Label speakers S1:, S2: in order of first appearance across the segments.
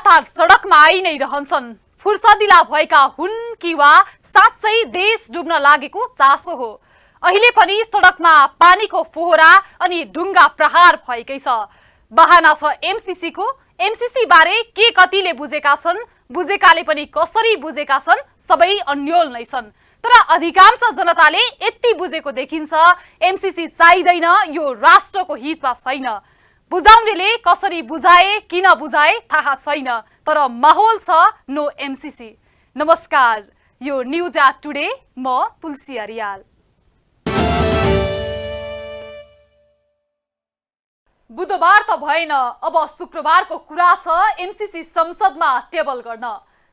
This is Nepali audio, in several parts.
S1: लगातार सडकमा आई नै रहन्छन्। फुर्सदिला भएका हुन् कि वा साँच्चै देश डुब्न लागेको चासो हो। अहिले पनि सडकमा पानीको फोहरा अनि ढुङ्गा प्रहार भएकै छ। बहाना छ एमसीसी को। एमसीसी बारे के कतिले बुझेका छन्, बुझेकाले पनि कसरी बुझेका छन्, सबै अन्योल नै छन्। तर अधिकांश जनताले यति बुझेको देखिन्छ, एमसीसी चाहिँदैन, यो राष्ट्रको हितमा छैन। बुझाउनेले कसरी बुझाए, किन बुझाए थाहा छैन, तर माहौल छ नो एमसीसी। नमस्कार, यो न्युज एट टुडे, म तुलसी अरियाल। बुधबार त भएन, अब शुक्रबारको कुरा छ एमसीसी संसदमा टेबल गर्न।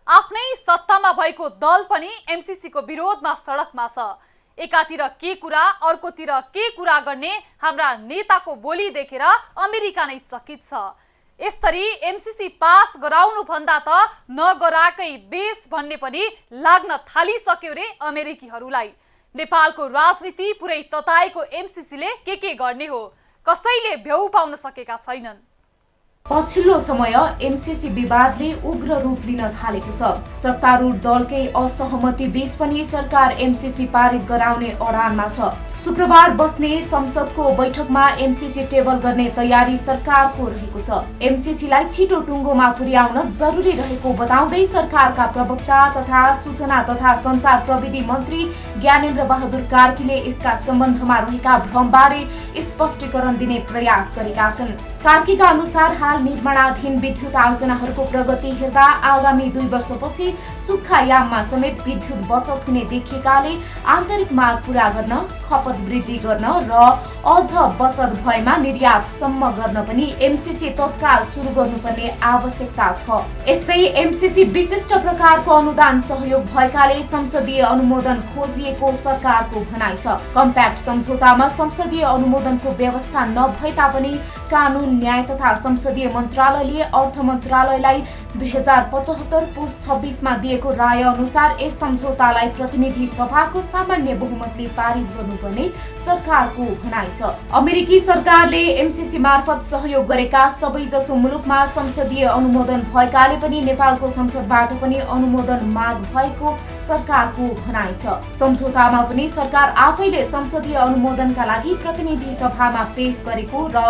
S1: आफ्नै सत्तामा भएको दल पनि एमसीसी को विरोधमा सडकमा छ। एकातिर के कुरा, अर्कोतिर के कुरा गर्ने हाम्रा नेताको बोली देखेर अमेरिका नै चकित छ। यसरी एमसीसी पास गराउनु भन्दा त नगराकै बेस भन्ने पनि लाग्न थालिसक्यो रे अमेरिकीहरूलाई। नेपालको राजनीति पुरै तताएको एमसीसीले के गर्ने हो, कसैले भ्यौ पाउन सकेका छैनन्।
S2: पछिल्लो समय एमसीसी विवादले उग्र रूप लिन थालेको छ। सत्तारूढ दलकै असहमति बीच पनि सरकार एमसीसी पारित गराउने अडानमा छ। शुक्रबार बस्ने संसदको बैठकमा एमसीसी टेबल गर्ने तयारी सरकारको रहेको छ। एमसीसीलाई छिटो टुङ्गोमा पुर्याउन जरुरी रहेको बताउँदै सरकारका प्रवक्ता तथा सूचना तथा सञ्चार प्रविधि मन्त्री ज्ञानेन्द्र बहादुर कार्कीले यसका सम्बन्धमा रहेका भ्रमबारे स्पष्टीकरण दिने प्रयास गरेका छन्। कार्कीका अनुसार हाल निर्माणाधीन विद्युत आयोजनाहरूको प्रगति हेर्दा आगामी 2 वर्षपछि सुक्खा याममा समेत विद्युत बचत हुने देखिएकाले आन्तरिक माग पूरा गर्न, खपत वृद्धि गर्न र अझ बचत भएमा निर्यातसम्म गर्न पनि एमसीसी तत्काल सुरु गर्नुपर्ने आवश्यकता छ। यस्तै एमसीसी विशिष्ट प्रकारको अनुदान सहयोग भएकाले संसदीय अनुमोदन खोजिएको सरकारको भनाइ छ। कम्प्याक्ट सम्झौतामा संसदीय अनुमोदनको व्यवस्था नभए तापनि कानून, न्याय तथा संसदीय मन्त्रालयले अर्थ मन्त्रालयलाई 2075 पुस 26 मा दिएको राय अनुसार यस सम्झौतालाई प्रतिनिधि सभाको सामान्य बहुमतले पारित गर्नुपर्ने सरकारको भनाइ छ। अमेरिकी सरकारले एमसीसी मार्फत सहयोग गरेका सबैजसो मुलुकमा संसदीय अनुमोदन भएकाले पनि नेपालको संसदबाट पनि अनुमोदन माग भएको सरकारको भनाइ छ। सम्झौतामा पनि सरकार आफैले संसदीय अनुमोदनका लागि प्रतिनिधि सभामा पेश गरेको र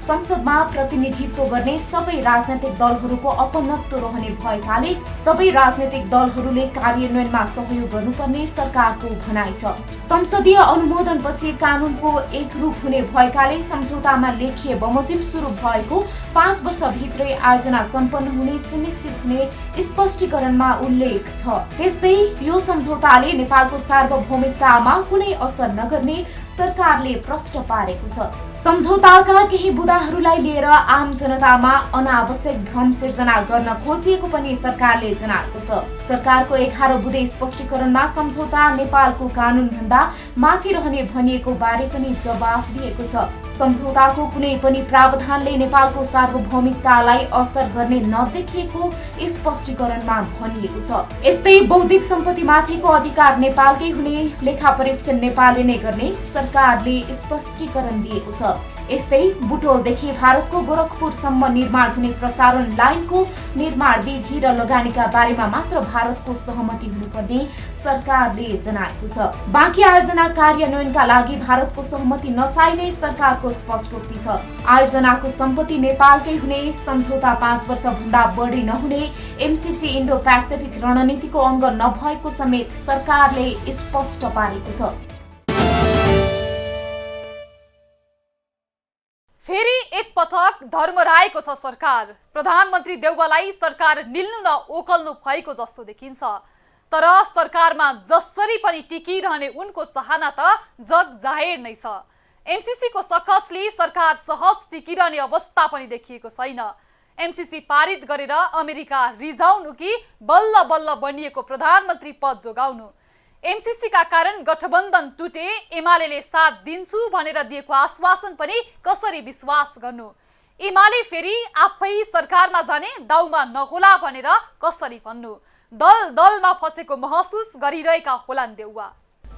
S2: संसदमा प्रतिनिधित्व गर्ने सबै राजनैतिक दलहरूको अपनत्व रहने भएकाले सबै राजनैतिक दलहरूले कार्यान्वयनमा सहयोग गर्नुपर्ने सरकारको भनाइ छ। संसदीय अनुमोदनपछि कानूनको एकरूप हुने भएकाले सम्झौतामा लेखिए बमोजिम सुरु भएको 5 वर्षभित्रै आयोजना सम्पन्न हुने सुनिश्चित हुने स्पष्टीकरणमा उल्लेख छ। त्यस्तै यो सम्झौताले नेपालको सार्वभौमिकतामा कुनै असर नगर्ने सरकारले प्रश्न पारेको छ। सम्झौताका केही बुदाहरूलाई लिएर आम जनतामा अनावश्यक भ्रम सिर्जना गर्न खोजिएको पनि सरकारले जनाएको छ। सरकारको 11 बुँदे स्पष्टीकरणमा सम्झौता नेपालको कानून भन्दा माथि रहने भनिएको बारे पनि जवाफ दिएको छ। सम्झौताको कुनै पनि प्रावधानले नेपालको सार्वभौमिकतालाई असर गर्ने नदेखिएको स्पष्टीकरणमा भनिएको छ। यस्तै बौद्धिक सम्पत्तिमाथिको अधिकार नेपालकै हुने, लेखा परीक्षण नेपालले नै गर्ने सरकारले स्पष्टीकरण दिएको छ। यस्तै बुटोलदेखि भारतको गोरखपुरसम्म निर्माण हुने प्रसारण लाइनको निर्माण विधि र लगानीका बारेमा मात्र भारतको सहमति हुनुपर्ने सरकारले जनाएको छ। बाँकी आयोजना कार्यान्वयनका लागि भारतको सहमति नचाहिने सरकारको स्पष्टोक्ति छ। आयोजनाको सम्पत्ति नेपालकै हुने, सम्झौता 5 वर्षभन्दा बढी नहुने, एमसीसी इन्डो पेसिफिक रणनीतिको अङ्ग नभएको समेत सरकारले स्पष्ट पारेको छ।
S1: फेरि एक पटक धर्मराएको छ सरकार। प्रधानमन्त्री देउवालाई सरकार निल्नु न ओकल्नु भएको जस्तो देखिन्छ। तर सरकारमा जसरी पनि टिकिरहने उनको चाहना त जग जाहेर नै छ। एमसीसी को सकसले सरकार सहज टिकिरहने अवस्था पनि देखिएको छैन। एमसीसी पारित गरेर अमेरिका रिझाउनु कि बल्ल बल्ल बनिएको प्रधानमन्त्री पद जोगाउनु। एमसीसी का कारण गठबन्धन टुटे, एमाले साथ दिन्छु भनेर दिएको आश्वासन पनि कसरी विश्वास गर्नु। एमाले फेरि आफै सरकारमा जाने दाउमा नहोला भनेर कसरी भन्नु। दल दलमा फसेको महसुस गरिरहेका होलान् देउवा।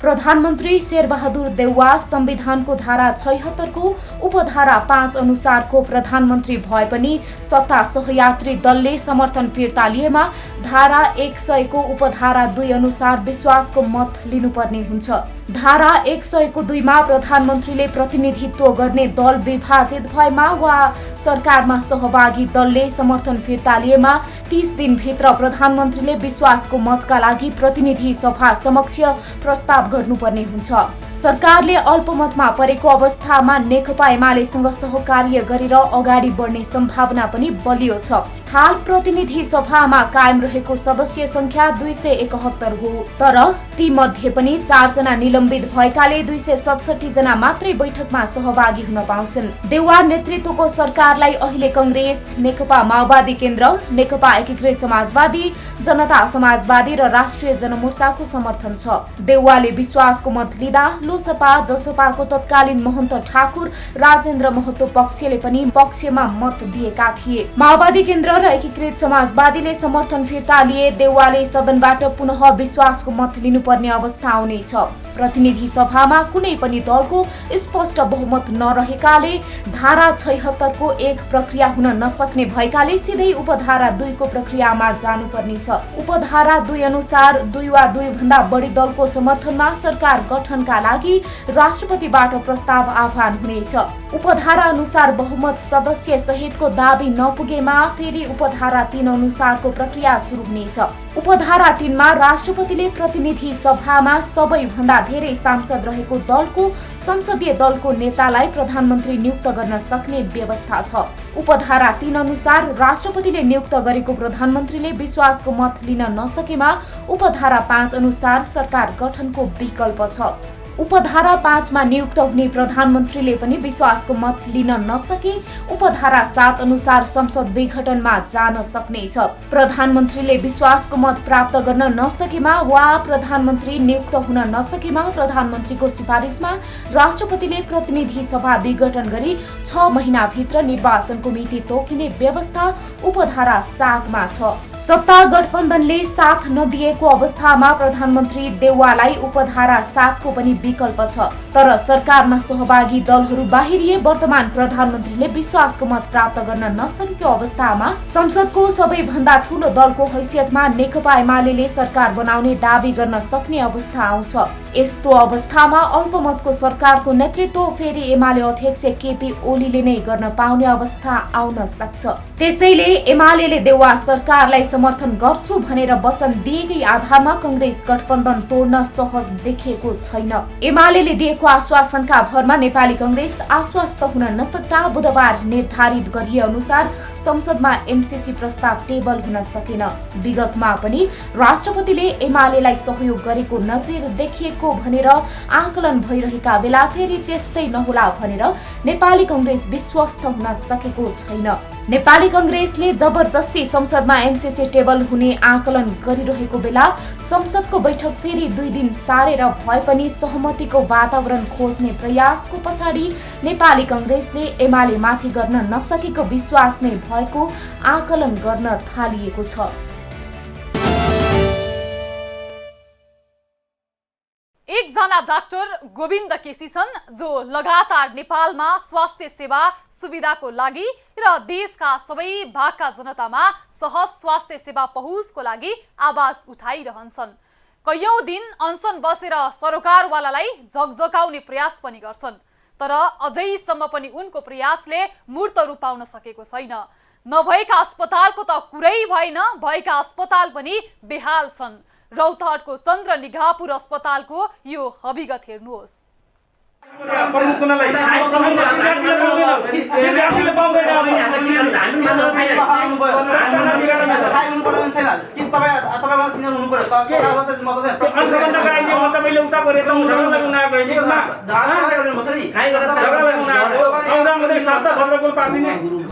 S2: प्रधानमन्त्री शेरबहादुर देउवा संविधानको धारा 76 को उपधारा 5 अनुसारको प्रधानमन्त्री भए पनि सत्ता सहयात्री दलले समर्थन फिर्ता लिएमा धारा 100 को उपधारा 2 अनुसार विश्वासको मत लिनुपर्ने हुन्छ। धारा 100 को 2 मा प्रधानमन्त्रीले प्रतिनिधित्व गर्ने दल विभाजित भएमा वा सरकारमा सहभागी दलले समर्थन फिर्ता लिएमा 30 दिनभित्र प्रधानमन्त्रीले विश्वासको मतका लागि प्रतिनिधि सभा समक्ष प्रस्ताव गर्नुपर्ने हुन्छ। सरकारले अल्पमतमा परेको अवस्थामा नेकपा एमालेसँग सहकार्य गरेर अगाडि बढ्ने सम्भावना पनि बलियो छ। हाल प्रतिनिधि सभामा कायम रहेको सदस्य संख्या 271 हो, तर ती मध्ये पनि 4 जना निलम्बित भएकाले 267 जना मात्रै बैठकमा सहभागी हुन पाउँछन्। देउवा नेतृत्वको सरकारलाई अहिले कांग्रेस, नेकपा माओवादी केन्द्र, नेकपा एकीकृत समाजवादी, जनता समाजवादी र राष्ट्रिय जनमोर्चाको समर्थन छ। देउवाले विश्वासको मत लिँदा लोसपा, जसपाको तत्कालीन महन्त ठाकुर राजेन्द्र महतो पक्षले पनि पक्षमा मत दिएका थिए। माओवादी केन्द्र र एकीकृत समाजवादीले समर्थन फिर्ता लिए देउवाले सदनबाट पुनः विश्वासको मत लिनुपर्ने अवस्था आउनेछ। प्रतिनिधि सभामा कुनै पनि दलको स्पष्ट बहुमत नरहेकाले धारा 76 को एक प्रक्रिया हुन नसक्ने भएकाले सिधै उपधारा 2 को प्रक्रियामा जानुपर्नेछ। उपधारा 2 अनुसार 2 वा 2 भन्दा बढी दलको समर्थनमा सरकार गठनका लागि राष्ट्रपतिबाट प्रस्ताव आह्वान हुनेछ। उपधारा अनुसार बहुमत सदस्य सहितको दाबी नपुगेमा फेरि उपधारा 3 अनुसारको प्रक्रिया सुरु हुनेछ। उपधारा 3 मा राष्ट्रपतिले प्रतिनिधि सभामा सबैभन्दा धेरै सांसद रहेको दलको संसदीय दलको नेतालाई प्रधानमन्त्री नियुक्त गर्न सक्ने व्यवस्था छ। उपधारा 3 अनुसार राष्ट्रपतिले नियुक्त गरेको प्रधानमन्त्रीले विश्वासको मत लिन नसकेमा उपधारा 5 अनुसार सरकार गठनको विकल्प छ। उपधारा 5 मा नियुक्त हुने प्रधानमन्त्रीले पनि विश्वासको मत लिन नसके उपधारा 7 अनुसार संसद विघटनमा जान सक्नेछ। प्रधानमन्त्रीले विश्वासको मत प्राप्त गर्न नसकेमा वा प्रधानमन्त्री नियुक्त हुन नसकेमा प्रधानमन्त्रीको सिफारिसमा राष्ट्रपतिले प्रतिनिधि सभा विघटन गरी 6 महिनाभित्र निर्वाचनको मिति तोकिने व्यवस्था उपधारा 7 मा छ। सत्ता गठबन्धनले साथ नदिएको अवस्थामा प्रधानमन्त्री देउवालाई उपधारा 7 को पनि विकल्प छ। तर सरकारमा सहभागी दलहरू बाहिरिए वर्तमान प्रधानमन्त्रीले विश्वासको मत प्राप्त गर्न नसकेको अवस्थामा संसदको सबैभन्दा ठूलो दलको हैसियतमा नेकपा एमालेले सरकार बनाउने दावी गर्न सक्ने अवस्था आउँछ। यस्तो अवस्थामा अल्पमतको सरकारको नेतृत्व फेरि एमाले अध्यक्ष केपी ओलीले नै गर्न पाउने अवस्था आउन सक्छ। त्यसैले एमालेले देउवा सरकारलाई समर्थन गर्छु भनेर वचन दिएकै आधारमा कांग्रेस गठबन्धन तोड्न सहज देखिएको छैन। एमालेले दिएको आश्वासनका भरमा नेपाली कांग्रेस आश्वस्त हुन नसक्दा बुधबार निर्धारित गरिए अनुसार संसदमा एमसीसी प्रस्ताव टेबल हुन सकेन। विगतमा पनि राष्ट्रपतिले एमालेलाई सहयोग गरेको नजिर देखिएको भनेर आकलन भइरहेका बेला फेरि त्यस्तै नहोला भनेर नेपाली कांग्रेस विश्वस्त हुन सकेको छैन। नेपाली कांग्रेसले जबरजस्ती संसदमा एमसीसी टेबल हुने आकलन गरिरहेको बेला संसदको बैठक फेरि 2 दिन सारेर भए पनि सहमतिको वातावरण खोज्ने प्रयासको पछाडि नेपाली कांग्रेसले एमाले माथि गर्न नसकेको विश्वास नै भएको आकलन गर्न थालिएको छ।
S1: एकजना डाक्टर गोविन्द केसी छन् जो लगातार नेपालमा स्वास्थ्य सेवा सुविधाको लागि र देशका सबै भागका जनतामा सहज स्वास्थ्य सेवा पहुँचको लागि आवाज उठाइरहन्छन्। कैयौं दिन अनसन बसेर सरकारवालालाई झकझकाउने प्रयास पनि गर्छन्, तर अझैसम्म पनि उनको प्रयासले मूर्त रूप पाउन सकेको छैन। नभएका अस्पतालको त कुरै भएन, भएका अस्पताल पनि बेहाल छन्। रौतहटको चन्द्र निगाहपुर अस्पतालको यो हविगत हेर्नुहोस्।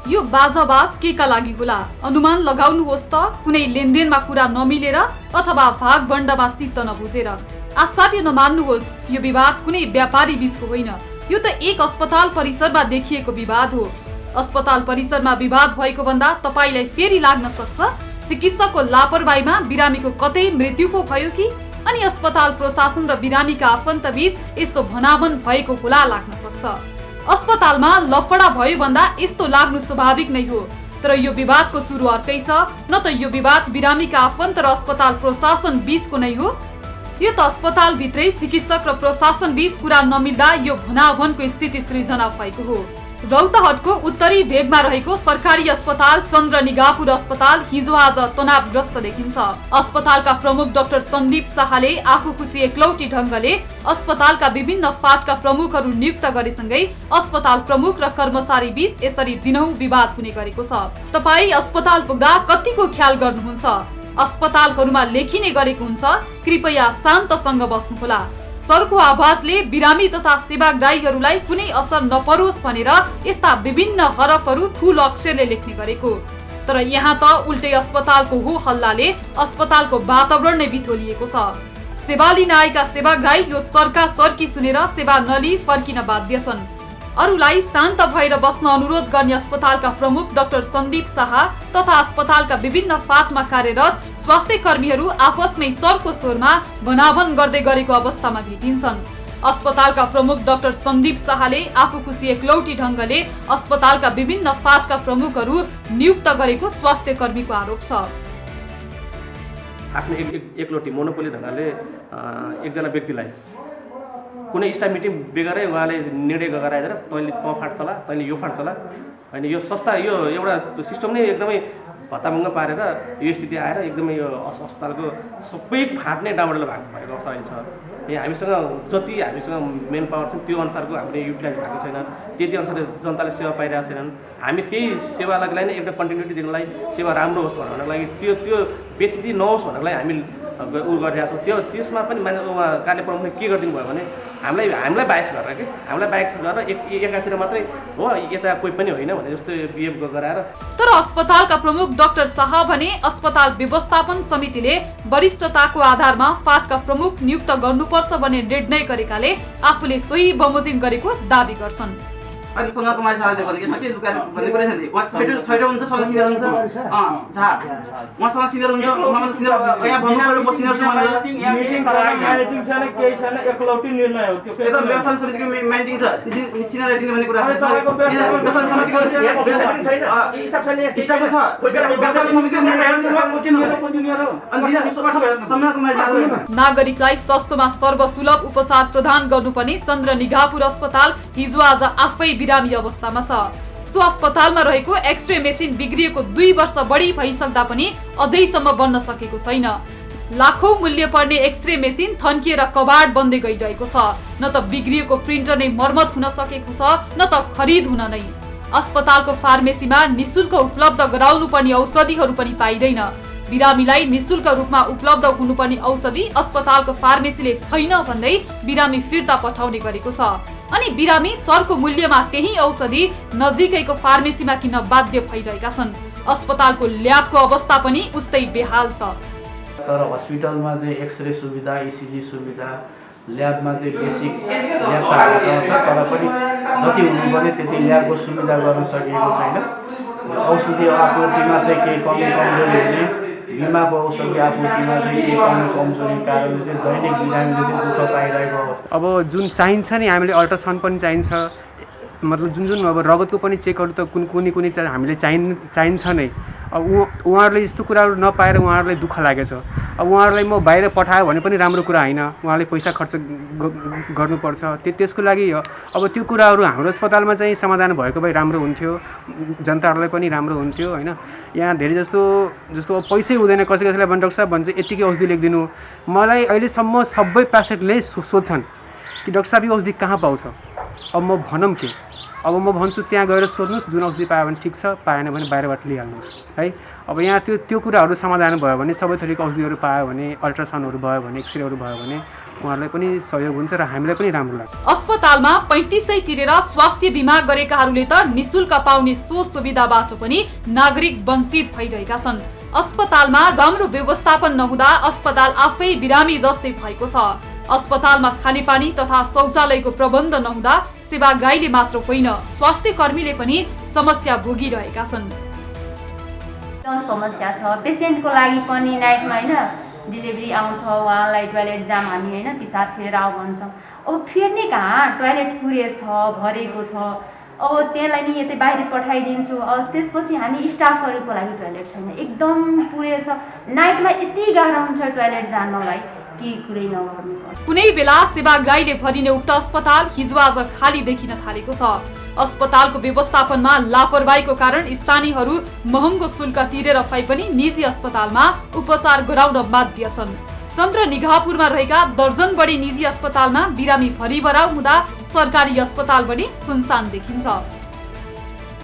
S1: यो बाजाबाज केका लागि होला? अनुमान लगाउनुहोस् त। कुनै लेनदेनमा कुरा नमिलेर अथवा भागबण्डमा चित्त नबुझेर। आश्चर्य नमान्नुहोस्, यो विवाद कुनै व्यापारी बीचको होइन, यो त एक अस्पताल परिसरमा देखिएको विवाद हो। अस्पताल परिसरमा विवाद भएको भन्दा तपाईलाई फेरि लाग्न सक्छ चिकित्सकको लापरवाहीमा बिरामीको कतै मृत्यु पो भयो कि? अनि अस्पताल प्रशासन र बिरामीका आफन्तबीच यस्तो भनाभन भएको होला लाग्न सक्छ। अस्पतालमा लफडा भयो भन्दा यस्तो लाग्नु स्वाभाविक नै हो, तर यो विवादको सुरु अर्कै छ। न त यो विवाद बिरामीका आफन्त र अस्पताल प्रशासन बीचको नै हो, यो त अस्पताल भित्रै चिकित्सक र प्रशासन बीच कुरा नमिल्दा यो भनाभनको स्थिति सृजना भएको हो। रौतहटको उत्तरी भेगमा रहेको सरकारी अस्पताल चन्द्रनिगाहपुर अस्पताल हिजो आज तनावग्रस्त देखिन्छ। अस्पतालका प्रमुख डाक्टर सन्दीप शाहले आफूखुसी एकलौटी ढंगले अस्पतालका विभिन्न फाँटका प्रमुखहरू नियुक्त गरेसँगै अस्पताल प्रमुख र कर्मचारी बीच यसरी दिनहुँ विवाद हुने गरेको छ। तपाई अस्पताल पुग्दा कतिको ख्याल गर्नुहुन्छ? अस्पतालहरूमा लेखिने गरेको हुन्छ, कृपया शान्तसँग बस्नुहोला। सरको आवाजले बिरामी तथा सेवाग्राहीहरूलाई कुनै असर नपरोस् भनेर यस्ता विभिन्न हरफहरू ठूलो अक्षरले लेख्ने गरेको। तर यहाँ त उल्टै अस्पतालको हो हल्लाले अस्पतालको वातावरण नै बिथोलिएको छ। सेवा लिन आएका सेवाग्राही यो चर्का चर्की सुनेर सेवा नलिई फर्किन बाध्य छन्। अरूलाई शान्त भएर बस्न अनुरोध गर्ने अस्पतालका प्रमुख डाक्टर सन्दीप शाह तथा अस्पतालका विभिन्न फाँटमा कार्यरत स्वास्थ्य कर्मीहरू आपसमै चर्को स्वरमा भनाभन गर्दै गरेको अवस्थामा भेटिन्छन्। अस्पतालका प्रमुख डाक्टर सन्दीप शाहले आफूखुसी एकलौटी ढंगले अस्पतालका विभिन्न फाँटका प्रमुखहरू नियुक्त गरेको स्वास्थ्य कर्मीको आरोप छ।
S3: आफ्नो एकलौटी मोनोपोली ढंगले एकजना व्यक्तिलाई कुनै स्टाफ मिटिङ बेगरै उहाँले निर्णय गराएर तैँले फाँट चला, तैँले यो फाँट चला, होइन यो संस्था यो एउटा सिस्टम नै एकदमै भत्ताभङ्ग पारेर यो स्थिति आएर एकदमै यो अस्पतालको सबै फाँट नै डामाडोल भएको अवस्था अहिले छ। हामीसँग जति हामीसँग मेन पावर छ त्यो अनुसारको हामीले युटिलाइज भएको छैन, त्यति अनुसारले जनताले सेवा पाइरहेको छैनन्। हामी त्यही सेवालाई नै एउटा कन्टिन्युटी दिनलाई, सेवा राम्रो होस् भन्नको लागि त्यो व्यतिथि नहोस् भन्नको लागि हामी उ गरिरहेको छौँ। त्यसमा पनि कार्य प्रमुखले के गरिदिनु भयो भने हामीलाई बाइस गरेर कि हामीलाई बाइस गरेर एकातिर मात्रै हो, यता कोही पनि होइन भने जस्तो बिहेभ गराएर।
S1: तर अस्पतालका प्रमुख डाक्टर शाह भने अस्पताल व्यवस्थापन समितिले वरिष्ठताको आधारमा फाँटका प्रमुख नियुक्त गर्नुपर्छ भन्ने निर्णय गरेकाले आफूले सोही बमोजिम गरेको दाबी गर्छन्।
S4: अनि सोना कुमार शाहले भनेको के दुकान भन्ने कुरा छ नि, वा छैटो हुन्छ, सबैजना सिनियर हुन्छ, झा उहाँसँग सिनियर हुन्छ, उहाँमा सिनियर यहाँ भन्नु पर्यो म सिनियर छु भनेर
S5: मिटिङ छैन, केही छैन, एकलौटी निर्णय हो त्यो।
S4: एकदम व्यवस्थापन समितिको मिटिङ छ, सिनियर राइटिङ भन्ने कुरा छ। व्यवस्थापन समितिको स्टाफ छ, व्यवस्थापन समितिको
S1: नागरिकलाई सस्तोमा सर्वसुलभ उपचार प्रदान गर्नुपर्ने चन्द्रनिगाहपुर अस्पताल हिजो आज आफै बिरामी अवस्थामा छ। सो अस्पतालमा रहेको एक्सरे मेसिन बिग्रिएको 2 वर्ष बढी भइसक्दा पनि अझैसम्म बन्न सकेको छैन। लाखौं मूल्य पर्ने एक्सरे मेसिन थन्किएर कबाड बन्दै गइरहेको छ। न त बिग्रिएको प्रिन्टर नै मर्मत हुन सकेको छ, न त खरिद हुन नै। अस्पतालको फार्मेसीमा निशुल्क उपलब्ध गराउनु पर्ने औषधिहरू पनि पाइँदैन। बिरामीलाई निशुल्क रूपमा उपलब्ध हुनुपर्ने औषधि अस्पतालको फार्मेसीले छैन भन्दै बिरामी फिर्ता पठाउने गरेको छ। अनि बिरामी चर्को मूल्यमा त्यही औषधि नजिकैको फार्मेसीमा किन्न बाध्य भइरहेका छन्। अस्पतालको ल्याबको अवस्था पनि उस्तै बेहाल छ।
S6: तर हस्पिटलमा चाहिँ एक्सरे सुविधा, इसिजी सुविधा, ल्याबमा चाहिँ बेसिक ल्याब छ, तर पनि जति हुनुपर्ने त्यति ल्याबको सुविधा गर्न सकिएको छैन। औषधि आपूर्तिमा चाहिँ केही कमी कमजोरी हुने, बिमाको औषधि आपूर्तिमा चाहिँ केही कमी कमजोरी कारणले चाहिँ दैनिक बिरामीले चाहिँ दुःख पाइरहेको अवस्था।
S7: अब जुन चाहिन्छ नि, हामीले अल्ट्रासाउन्ड पनि चाहिन्छ, मतलब जुन अब रगतको पनि चेकहरू त कुनै हामीले चाहिन्छ नै। अब उहाँहरूले यस्तो कुराहरू नपाएर उहाँहरूलाई दुःख लागेको छ। अब उहाँहरूलाई म बाहिर पठायो भने पनि राम्रो कुरा होइन, उहाँले पैसा खर्च गर्नुपर्छ। त्यसको लागि अब त्यो कुराहरू हाम्रो अस्पतालमा चाहिँ समाधान भएको भए राम्रो हुन्थ्यो, जनताहरूलाई पनि राम्रो हुन्थ्यो होइन। यहाँ धेरै जस्तो अब पैसै हुँदैन, कसैलाई भने डाक्टर साहब भन्छ यतिकै औषधि लेखिदिनु। मलाई अहिलेसम्म सबै पेसेन्टले सोध्छन् कि डाक्टर साहब यो औषधि कहाँ पाउँछ। अब म भनौँ के, अब म भन्छु त्यहाँ गएर सोध्नुहोस्, जुन औषधि पायो भने ठिक छ, पाएन भने बाहिरबाट लिइहाल्नुहोस् है। अब यहाँ त्यो कुराहरू समाधान भयो भने, सबै थरीको औषधिहरू पायो भने, अल्ट्रासाउन्डहरू भयो भने, एक्सरेहरू भयो भने उहाँहरूलाई पनि सहयोग हुन्छ र हामीलाई पनि राम्रो लाग्छ।
S1: अस्पतालमा 3500 तिरेर स्वास्थ्य बिमा गरेकाहरूले त निशुल्क पाउने सो सुविधाबाट पनि नागरिक वञ्चित भइरहेका छन्। अस्पतालमा राम्रो व्यवस्थापन नहुँदा अस्पताल आफै बिरामी जस्तै भएको छ। अस्पतालमा खानेपानी तथा शौचालयको प्रबन्ध नहुँदा सेवाग्राहीले मात्र होइन, स्वास्थ्य कर्मीले पनि समस्या भोगिरहेका छन्।
S8: समस्या छ पेसेन्टको लागि पनि नाइटमा हैन डेलिभरी आउँछ उहाँलाई टोयलेट जाम हामी होइन पिसाब फेरेर आऊ भन्छौँ। अब फेर्ने कहाँ, टोयलेट पुरेछ भरेको छ, अब त्यसलाई नि यतै बाहिर पठाइदिन्छु। अब त्यसपछि हामी स्टाफहरूको लागि टोयलेट छैन, एकदम पुरेछ। नाइटमा यति गाह्रो हुन्छ टोयलेट जानलाई कि कुरै नगर्नु।
S1: कुनै बेला सेवाग्राहीले भरिने उक्त अस्पताल हिजो आज खाली देखिन थालेको छ। अस्पतालको व्यवस्थापनमा लापरवाहीको कारण स्थानीयहरू महँगो शुल्क तिरेर भए पनि निजी अस्पतालमा उपचार गराउन बाध्य छन्। चन्द्र निगाहपुरमा रहेका दर्जन बढी निजी अस्पतालमा बिरामी भरिभराउ हुँदा सरकारी अस्पताल पनि सुनसान देखिन्छ।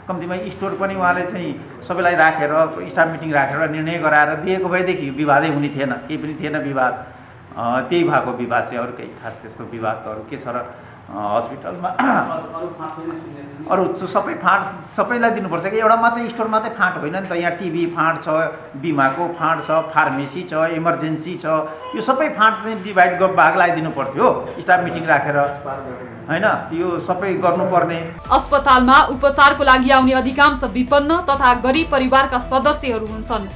S9: कम्तीमा स्टोर पनि उहाँले चाहिँ सबैलाई राखेर स्टाफ मिटिङ राखेर निर्णय गराएर दिएको भएदेखि विवादै हुने थिएन, केही पनि थिएन विवाद। त्यही भएको विवाद चाहिँ अरू केही खास त्यस्तो विवाद त अरू के छ र हस्पिटलमा अरू सबै फाँट सबैलाई दिनुपर्छ कि एउटा मात्रै स्टोर मात्रै फाँट होइन नि त। यहाँ टिभी फाँट छ, बिमाको फाँट छ, फार्मेसी छ, इमर्जेन्सी छ, यो सबै फाँट चाहिँ डिभाइड भाग लगाइदिनु पर्थ्यो स्टाफ मिटिङ राखेर हैन, यो सबै गर्नुपर्ने।
S1: अस्पतालमा उपचारको लागि आउने अधिकांश विपन्न तथा गरिब परिवारका सदस्यहरू हुन्छन्।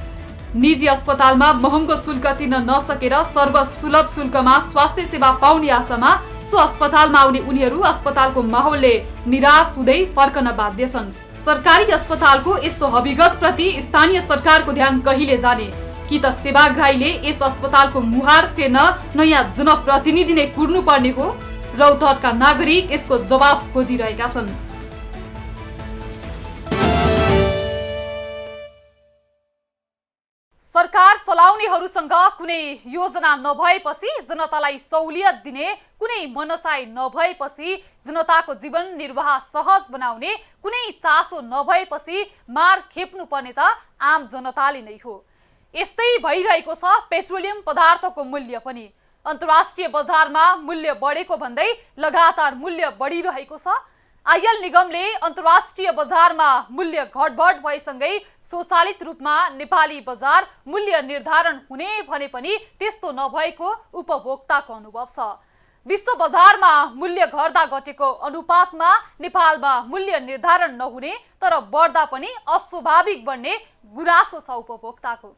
S1: निजी अस्पतालमा महँगो शुल्क तिर्न नसकेर सर्वसुलभ शुल्कमा स्वास्थ्य सेवा पाउने आशामा सो अस्पतालमा आउने उनीहरू अस्पतालको माहौलले निराश हुँदै फर्कन बाध्य छन्। सरकारी अस्पतालको यस्तो हविगत प्रति स्थानीय सरकारको ध्यान कहिले जाने? कि त सेवाग्राहीले यस अस्पतालको मुहार फेर्न नयाँ जनप्रतिनिधि नै कुर्नु पर्ने हो? रौतहटका नागरिक यसको जवाफ खोजिरहेका छन्। सरकार चलाउनेहरूसँग कुनै योजना नभएपछि, जनतालाई सहुलियत दिने कुनै मनसाय नभएपछि, जनताको जीवन निर्वाह सहज बनाउने कुनै चासो नभएपछि मार खेप्नु पर्ने त आम जनताले नै हो। यस्तै भइरहेको छ पेट्रोलियम पदार्थको मूल्य पनि। अन्तर्राष्ट्रिय बजारमा मूल्य बढेको भन्दै लगातार मूल्य बढिरहेको छ। आइएल निगमले अन्तर्राष्ट्रिय बजारमा मूल्य घटबढ भएसँगै स्वचालित रूपमा नेपाली बजार मूल्य निर्धारण हुने भने पनि त्यस्तो नभएको उपभोक्ताको अनुभव छ। विश्व बजारमा मूल्य घट्दा घटेको अनुपातमा नेपालमा मूल्य निर्धारण नहुने तर बढ्दा पनि अस्वाभाविक बढ्ने गुनासो छ उपभोक्ताको।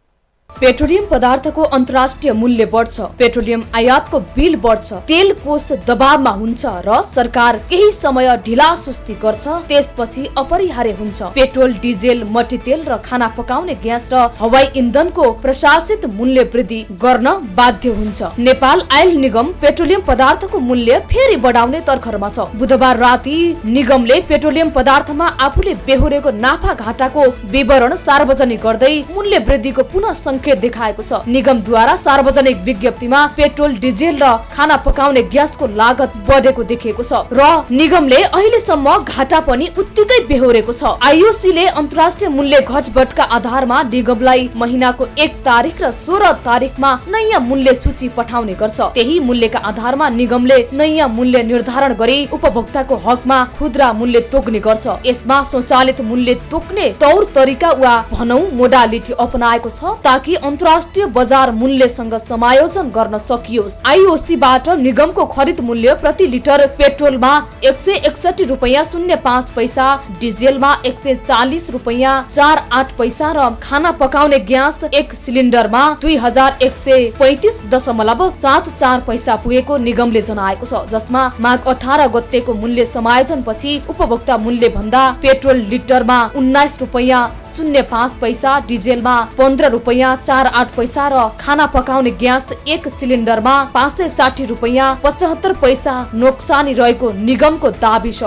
S2: पेट्रोलियम पदार्थको अन्तर्राष्ट्रिय मूल्य बढ्छ, पेट्रोलियम आयातको बिल बढ्छ, तेल कोष दबावमा हुन्छ र सरकार केही समय ढिला सुस्ती गर्छ, त्यसपछि अपरिहार्य हुन्छ। पेट्रोल, डिजेल, मट्टीतेल र खाना पकाउने ग्यास र हवाई इन्धनको प्रशासित मूल्य वृद्धि गर्न बाध्य हुन्छ। नेपाल आयल निगम पेट्रोलियम पदार्थको मूल्य फेरि बढाउने तर्खरमा छ। बुधबार राति निगमले पेट्रोलियम पदार्थमा आफूले बेहोरेको नाफा घाटाको विवरण सार्वजनिक गर्दै मूल्य वृद्धिको पुनः संकेत देखाएको छ। निगमद्वारा सार्वजनिक विज्ञप्तिमा पेट्रोल, डिजेल र खाना पकाउने ग्यासको लागत बढेको देखिएको छ र निगमले अहिलेसम्म घाटा पनि उत्तिकै बेहोरेको छ। आईओसीले अन्तर्राष्ट्रिय मूल्य घटबढका आधारमा निगमलाई महिनाको 1 तारिक र 16 तारिकमा नयाँ मूल्य सूची पठाउने गर्छ। त्यही मूल्यका आधारमा निगमले नयाँ मूल्य निर्धारण गरी उपभोक्ताको हकमा खुद्रा मूल्य तोक्ने गर्छ। यसमा स्वचालित मूल्य तोक्ने तौर तरिका वा भनौं मोडालिटी अपनाएको छ ताकि अन्तर्राष्ट्रिय बजार मूल्यसँग समायोजन गर्न सकियोस्। आईओसीबाट निगमको खरिद मूल्य प्रति लिटर पेट्रोलमा 161 रुपैयाँ 05 पैसा, डिजेलमा 140 रुपैयाँ 48 पैसा र खाना पकाउने ग्यास 1 सिलिन्डरमा 2135.74 पैसा पुगेको निगमले जनाएको छ। जसमा माघ 18 गतेको मूल्य समायोजन पछि उपभोक्ता मूल्य भन्दा पेट्रोल लिटरमा 19 रुपैयाँ 05 पैसा, डिजेलमा 15 रुपैयाँ 48 पैसा र खाना पकाउने ग्यास 1 सिलिन्डरमा 560 रुपैयाँ 75 पैसा नोक्सानी रहेको निगमको दाबी छ।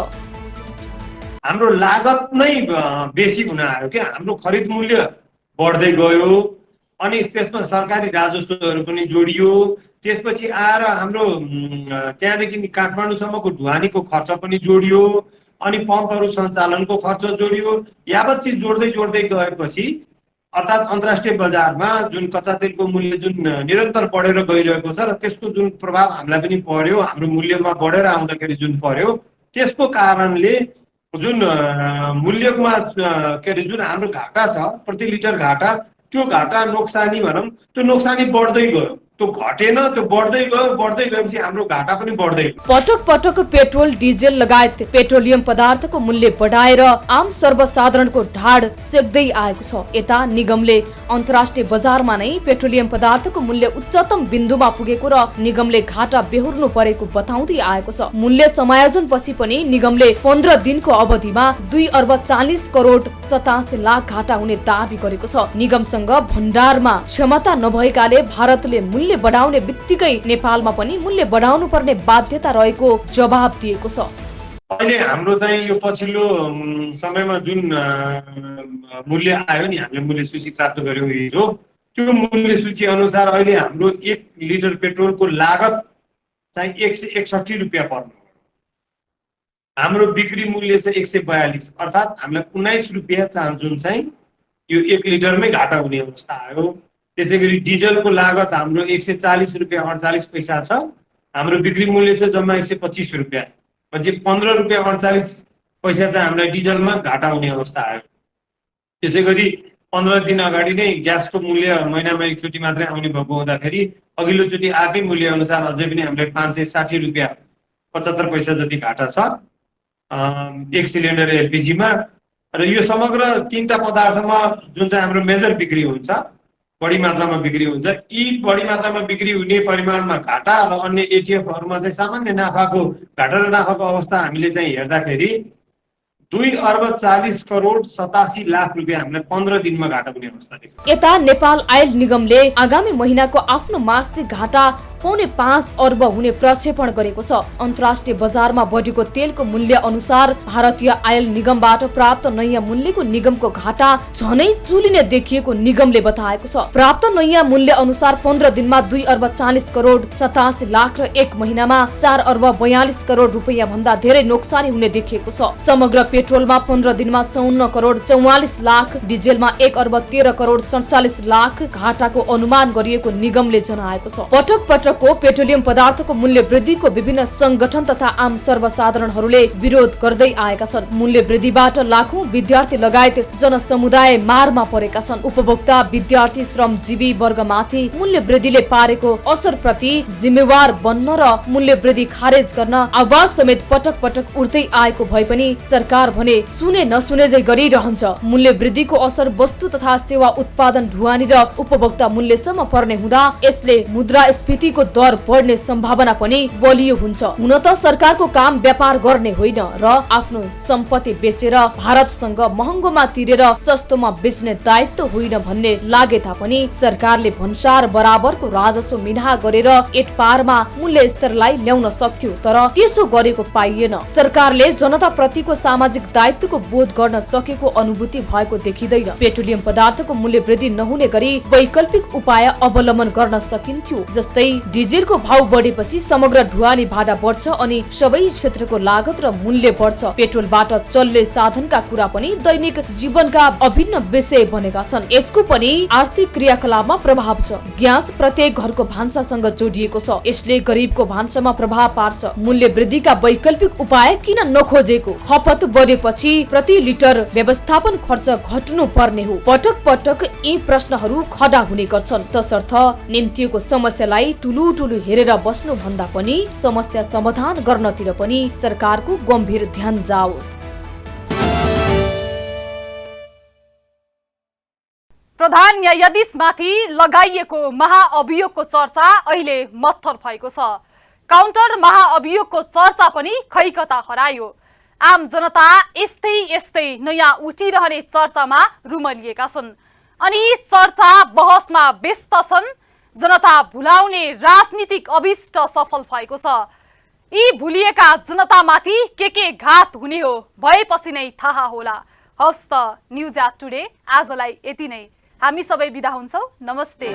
S10: हाम्रो लागत नै बेसी हुन आयो क्या, हाम्रो खरिद मूल्य बढ्दै गयो अनि त्यसमा सरकारी राजस्वहरू पनि जोडियो। त्यसपछि आएर हाम्रो त्यहाँदेखि काठमाडौँसम्मको ढुवानीको खर्च पनि जोडियो अनि पम्पहरू सञ्चालनको खर्च जोडियो। यावत चिज जोड्दै जोड्दै गएपछि अर्थात् अन्तर्राष्ट्रिय बजारमा जुन कच्चा तेलको मूल्य जुन निरन्तर बढेर गइरहेको छ र त्यसको जुन प्रभाव हामीलाई पनि पर्यो, हाम्रो मूल्यमा बढेर आउँदाखेरि जुन पर्यो, त्यसको कारणले जुन मूल्यमा के अरे जुन हाम्रो घाटा छ प्रति लिटर घाटा, त्यो घाटा नोक्सानी भनौँ त्यो नोक्सानी बढ्दै गयो। त्यो घटेन, त्यो बढ्दै गएपछि हाम्रो घाटा पनि बढ्दै गयो।
S2: पटक पटक पेट्रोल डिजेल लगायत पेट्रोलियम पदार्थको मूल्य बढाएर आम सर्वसाधारणको ढाड सेक्दै आएको छ। यता निगमले अन्तर्राष्ट्रिय बजारमा नै पेट्रोलियम पदार्थको मूल्य उच्चतम बिन्दुमा पुगेको र निगमले घाटा बेहोर्नु परेको बताउँदै आएको छ। मूल्य समायोजन पछि पनि निगमले 15 दिनको अवधिमा 2 अर्ब 40 करोड 87 लाख घाटा हुने दावी गरेको छ। निगमसँग भण्डारमा क्षमता नभएकाले भारतले मूल्य बढाउने बित्तिकै नेपालमा पनि मूल्य बढाउनु पर्ने बाध्यता रहेको जवाब दिएको छ।
S10: अहिले हाम्रो चाहिँ यो पछिल्लो समयमा जुन मूल्य आयो नि, हामीले मूल्य सूची प्राप्त गर्यौँ हिजो, त्यो मूल्य सूची अनुसार अहिले हाम्रो 1 लिटर पेट्रोलको लागत चाहिँ 161 रुपियाँ पर्नु। हाम्रो बिक्री मूल्य चाहिँ 142, अर्थात् हामीलाई 19 रुपियाँ जुन चाहिँ यो 1 लिटरमै घाटा हुने अवस्था आयो। त्यसै गरी डिजलको लागत हाम्रो 140 रुपियाँ 48 पैसा छ, हाम्रो बिक्री मूल्य चाहिँ जम्मा 125 रुपियाँ, पछि 15 रुपियाँ 48 पैसा चाहिँ हामीलाई डिजलमा घाटा हुने अवस्था आयो। त्यसै गरी 15 दिन अगाडि नै ग्यासको मूल्य महिनामा एकचोटि मात्रै आउने भएको हुँदाखेरि अघिल्लोचोटि आएकै मूल्य अनुसार अझै पनि हामीलाई 560 रुपियाँ 75 पैसा जति घाटा छ 1 सिलिन्डर एलपिजीमा। र यो समग्र 3टा पदार्थमा जुन चाहिँ हाम्रो मेजर बिक्री हुन्छ, बढी मात्रामा बिक्री हुन्छ, यी बढी मात्रामा बिक्री हुने परिमाणमा घाटा र अन्य एटिएफहरूमा चाहिँ सामान्य नाफाको घाटा र नाफाको अवस्था हामीले चाहिँ हेर्दाखेरि 2 अर्ब 40 करोड 87 लाख रुपियाँ हामीलाई 15 दिनमा घाटा हुने अवस्था देखियो।
S2: यता नेपाल आयल निगमले आगामी महिनाको आफ्नो मासिक घाटा 4.5 अर्ब हुने प्रक्षेपण गरेको छ। अन्तर्राष्ट्रिय बजारमा बढेको तेलको मूल्य अनुसार भारतीय आयल निगमबाट प्राप्त नयाँ मूल्यको निगमको घाटा झनै चुलिने देखिएको निगमले बताएको छ। प्राप्त नयाँ मूल्य अनुसार 15 दिनमा 2 अर्ब 40 करोड 87 लाख र 1 महिनामा 4 अर्ब 42 करोड रुपैयाँ भन्दा धेरै नोक्सानी हुने देखिएको छ। समग्र पेट्रोलमा 15 दिनमा 54 करोड 44 लाख, डिजेलमा 1 अर्ब 13 करोड 47 लाख घाटाको अनुमान गरिएको निगमले जनाएको छ। पटक पटकको पेट्रोलियम पदार्थको मूल्य वृद्धिको विभिन्न संगठन तथा आम सर्वसाधारणहरूले विरोध गर्दै आएका छन्। मूल्य वृद्धिबाट लाखौं विद्यार्थी लगायत जनसमुदाय मारमा परेका छन्। उपभोक्ता, विद्यार्थी, श्रमजीवी वर्गमाथि मूल्य वृद्धिले पारेको असरप्रति जिम्मेवार बन्न र मूल्य वृद्धि खारेज गर्न आवाज समेत पटक पटक उठ्दै आएको भए पनि सरकार भने सुने नसुने जै गरिरहन्छ। मूल्य वृद्धिको असर वस्तु तथा सेवा उत्पादन ढुवानी र उपभोक्ता मूल्यसम्म पर्ने हुँदा यसले मुद्रास्फीतिको दर बढ्ने सम्भावना पनि बलियो हुन्छ। हुन त सरकारको काम व्यापार गर्ने होइन र आफ्नो सम्पत्ति बेचेर भारतसँग महँगोमा तिरेर सस्तोमा बेच्ने दायित्व होइन भन्ने लागे तापनि सरकारले भन्सार बराबरको राजस्व मिना गरेर एटपारमा मूल्य स्तरलाई ल्याउन सक्थ्यो, तर त्यसो गरेको पाइएन। सरकारले जनता प्रतिको सामाजिक दायित्वको बोध गर्न सकेको अनुभूति भएको देखिँदैन। पेट्रोलियम पदार्थको मूल्य वृद्धि नहुने गरी वैकल्पिक उपाय अवलम्बन गर्न सकिन्थ्यो। जस्तै डिजेलको भाव बढेपछि समग्र ढुवानी भाडा बढ्छ अनि सबै क्षेत्रको लागत र मूल्य बढ्छ। पेट्रोलबाट चल्ने साधनका कुरा पनि दैनिक जीवनका अभिन्न विषय बनेका छन्। यसको पनि आर्थिक क्रियाकलापमा प्रभाव छ। ग्यास प्रत्येक घरको भान्सासँग जोडिएको छ, यसले गरिबको भान्सामा प्रभाव पार्छ। मूल्य वृद्धिका वैकल्पिक उपाय किन नखोजेको? खपत बढेपछि प्रति लिटर व्यवस्थापन खर्च घट्नु पर्ने हो। पटक पटक यी प्रश्नहरू खडा हुने गर्छन्। तसर्थ निम्तिएको समस्यालाई टुलु हेरेर बस्नु भन्दा पनि समस्या समाधान गर्नतिर पनि सरकारको गम्भीर ध्यान जाओस्।
S1: प्रधान न्यायाधीशमाथि लगाइएको महाअभियोगको चर्चा अहिले मत्थर भएको छ। काउन्टर महाअभियोगको चर्चा पनि खै कता हरायो। आम जनता यस्तै नयाँ उठिरहने चर्चामा रुमलिएका छन् अनि चर्चा बहसमा व्यस्त छन्। जनता भुलाउने राजनीतिक अभिष्ट सफल भएको छ। यी भुलिएका जनतामाथि के घात हुने हो भएपछि नै थाहा होला। हवस् त, न्युज एट टुडे आजलाई यति नै। हामी सबै बिदा हुन्छौँ। नमस्ते।